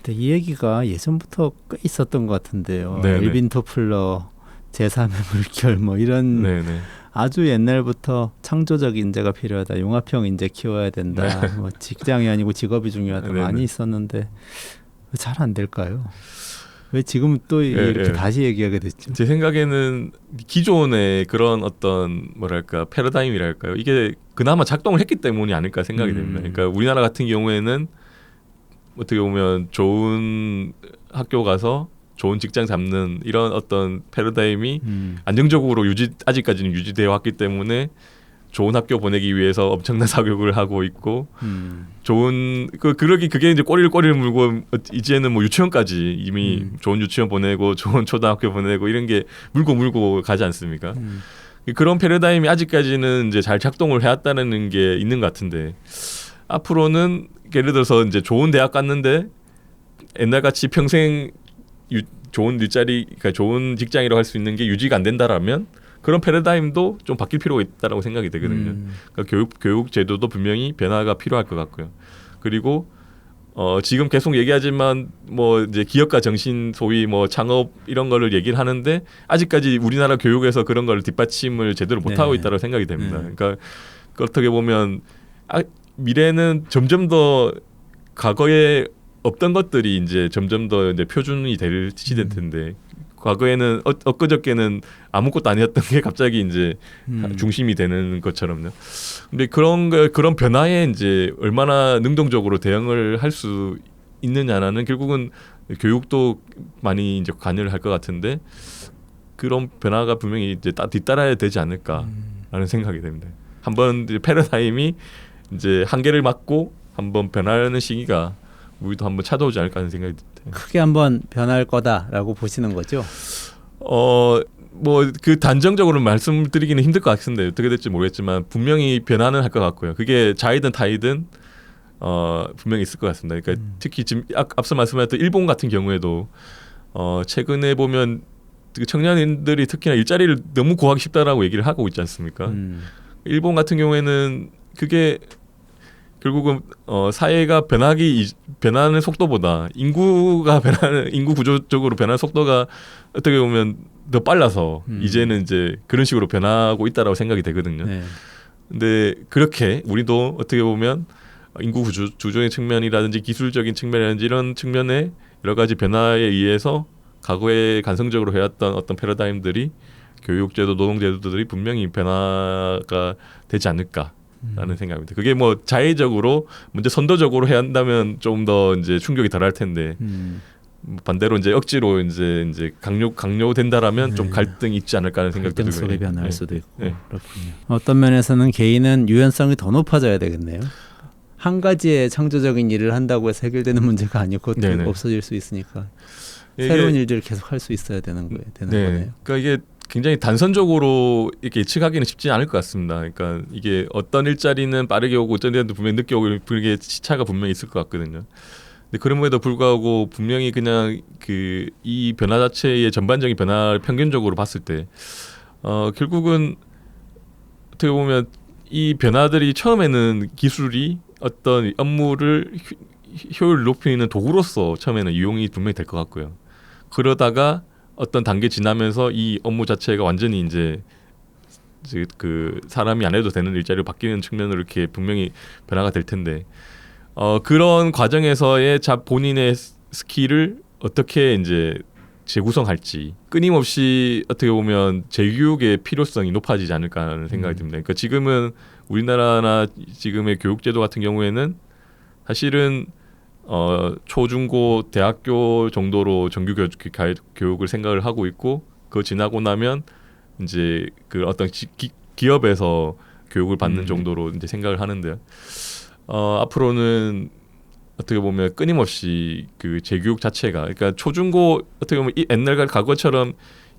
근데 이 얘기가 예전부터 꽤 있었던 것 같은데요. 네네. 엘빈 토플러, 제3의 물결 뭐 이런 네네. 아주 옛날부터 창조적 인재가 필요하다. 용합형 인재 키워야 된다. 네. 뭐 직장이 아니고 직업이 중요하다. 네네. 많이 있었는데 왜 잘 안 될까요? 왜 지금 또 예, 이렇게 예. 다시 얘기하게 됐죠? 제 생각에는 기존의 그런 어떤 뭐랄까 패러다임이랄까요, 이게 그나마 작동을 했기 때문이 아닐까 생각이 됩니다. 그러니까 우리나라 같은 경우에는 어떻게 보면 좋은 학교 가서 좋은 직장 잡는 이런 어떤 패러다임이 안정적으로 아직까지는 유지되어 왔기 때문에 좋은 학교 보내기 위해서 엄청난 사교육을 하고 있고, 좋은 그게 이제 꼬리를 물고 이제는 뭐 유치원까지 이미 좋은 유치원 보내고 좋은 초등학교 보내고 이런 게 물고 가지 않습니까? 그런 패러다임이 아직까지는 이제 잘 작동을 해왔다는 게 있는 것 같은데, 앞으로는 예를 들어서 이제 좋은 대학 갔는데 옛날같이 평생 좋은 일자리, 그러니까 좋은 직장이라고 할 수 있는 게 유지가 안 된다라면 그런 패러다임도 좀 바뀔 필요가 있다라고 생각이 되거든요. 그러니까 교육 제도도 분명히 변화가 필요할 것 같고요. 그리고 지금 계속 얘기하지만 뭐 이제 기업가 정신, 소위 뭐 창업 이런 거를 얘기를 하는데 아직까지 우리나라 교육에서 그런 걸 뒷받침을 제대로 못 하고 있다고 생각이 됩니다. 그러니까 어떻게 보면 미래는 점점 더 과거에 없던 것들이 이제 점점 더 이제 표준이 될 시대일 텐데, 과거에는 엊그저께는 아무것도 아니었던 게 갑자기 이제 중심이 되는 것처럼요. 근데 그런 변화에 이제 얼마나 능동적으로 대응을 할 수 있느냐는 결국은 교육도 많이 이제 관여를 할 것 같은데, 그런 변화가 분명히 이제 뒤따라야 되지 않을까라는 생각이 됩니다. 한번 이제 패러다임이 이제 한계를 맞고 한번 변화하는 시기가 우리도 한번 찾아오지 않을까 하는 생각이 듭니다. 크게 한번 변할 거다라고 보시는 거죠? 뭐 그 단정적으로 말씀드리기는 힘들 것 같은데 어떻게 될지 모르겠지만 분명히 변화는 할 것 같고요. 그게 자이든 타이든 분명히 있을 것 같습니다. 그러니까 특히 지금 앞서 말씀하셨던 일본 같은 경우에도 최근에 보면 청년인들이 특히나 일자리를 너무 구하기 쉽다라고 얘기를 하고 있지 않습니까? 일본 같은 경우에는 그게 결국은 사회가 변하는 속도보다 인구 구조적으로 변하는 속도가 어떻게 보면 더 빨라서 이제는 이제 그런 식으로 변하고 있다라고 생각이 되거든요. 네. 근데 그렇게 우리도 어떻게 보면 인구 구조의 측면이라든지 기술적인 측면이라든지 이런 측면에 여러 가지 변화에 의해서 과거에 간성적으로 해왔던 어떤 패러다임들이, 교육제도, 노동제도들이 분명히 변화가 되지 않을까 라는 생각입니다. 그게 뭐 자의적으로 먼저 선도적으로 해야 한다면 좀 더 이제 충격이 덜할 텐데, 반대로 이제 억지로 이제 강요된다라면 좀 갈등이 있지 않을까 하는 생각도 들고요. 갈등 속에 변할 수도 있고. 그렇군요. 어떤 면에서는 개인은 유연성이 더 높아져야 되겠네요. 한 가지의 창조적인 일을 한다고 해서 해결되는 문제가 아니고 네네. 없어질 수 있으니까 새로운 일들을 계속 할 수 있어야 되는 거예요. 거네요. 그러니까 이게 굉장히 단선적으로 이렇게 예측하기는 쉽지 않을 것 같습니다. 그러니까 이게 어떤 일자리는 빠르게 오고 어떤 데는 분명히 늦게 오고 그게 시차가 분명히 있을 것 같거든요. 근데 그럼에도 불구하고 분명히 그냥 이 변화 자체의 전반적인 변화를 평균적으로 봤을 때 결국은 어떻게 보면 이 변화들이 처음에는 기술이 어떤 업무를 효율을 높이는 도구로서 처음에는 이용이 분명히 될 것 같고요. 그러다가 어떤 단계 지나면서 이 업무 자체가 완전히 이제 그 사람이 안 해도 되는 일자리로 바뀌는 측면으로 이렇게 분명히 변화가 될 텐데, 그런 과정에서의 본인의 스킬을 어떻게 이제 재구성할지, 끊임없이 어떻게 보면 재교육의 필요성이 높아지지 않을까라는 생각이 듭니다. 그러니까 지금은 우리나라나 지금의 교육제도 같은 경우에는 사실은 초중고 대학교 정도로 정규 교육을 생각을 하고 있고, 그거 지나고 나면 이제 그 어떤 기업에서 교육을 받는 정도로 이제 생각을 하는데요. 앞으로는 어떻게 보면 끊임없이 그 재교육 자체가, 그러니까 초중고 어떻게 보면 옛날 과거처럼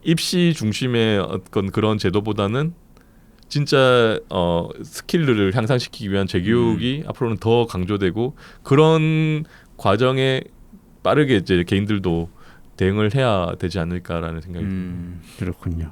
입시 중심의 어떤 그런 제도보다는 진짜 스킬들을 향상시키기 위한 재교육이 앞으로는 더 강조되고, 그런 과정에 빠르게 이제 개인들도 대응을 해야 되지 않을까라는 생각이 듭니다. 그렇군요.